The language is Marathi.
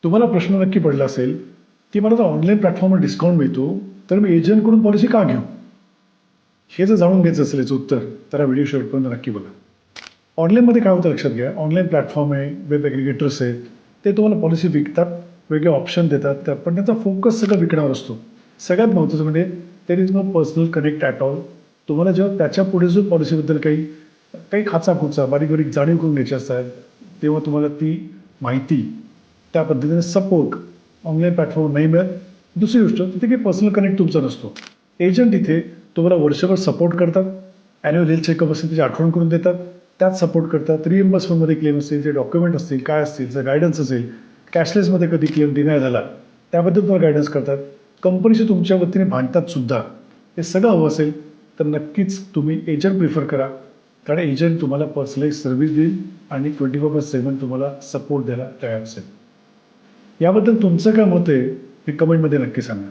तुम्हाला प्रश्न नक्की पडला असेल की मला जर ऑनलाईन प्लॅटफॉर्मवर डिस्काउंट मिळतो तर मी एजंटकडून पॉलिसी का घेऊ. हे जर जाणून घ्यायचं असेल याचं उत्तर तर हा व्हिडिओ शेवटपर्यंत नक्की बघा. ऑनलाईनमध्ये काय होतं लक्षात घ्या. ऑनलाईन प्लॅटफॉर्म आहे, वेब ॲग्रिगेटर्स आहेत, ते तुम्हाला पॉलिसी विकतात, वेगळे ऑप्शन देतात, पण त्यांचा फोकस सगळं विकण्यावर असतो. सगळ्यात महत्त्वाचं म्हणजे there is no personal connect at all. तुम्हाला जेव्हा त्याच्या पुढे जो पॉलिसीबद्दल काही काही खाचाखुचा बारीक बारीक जाणीव करून घ्यायची असतात तेव्हा तुम्हाला ती माहिती त्या पद्धतीने सपोर्ट ऑनलाईन प्लॅटफॉर्म नाही मिळत. दुसरी गोष्ट तिथे काही पर्सनल कनेक्ट तुमचा नसतो. एजंट इथे तुम्हाला वर्षभर सपोर्ट करतात, ॲन्युअल हेल्थ चेकअप असेल त्याची आठवण करून देतात, त्यात सपोर्ट करतात. रिएम्बर्समेंटमध्ये क्लेम असतील, जे डॉक्युमेंट असतील, काय असतील, जर गायडन्स असेल, कॅशलेसमध्ये कधी क्लेम डिनाय झाला त्याबद्दल तुम्हाला गायडन्स करतात. कंपनीशी तुमच्या वतीने भांडतात सुद्धा. हे सगळं हवं असेल तर नक्कीच तुम्ही एजंट प्रिफर करा, कारण एजंट तुम्हाला पर्सनलाइज सर्व्हिस देईल आणि 24/7 तुम्हाला सपोर्ट द्यायला तयार असेल. याबद्दल तुमचं काय मत आहे हे कमेंटमध्ये नक्की सांगा.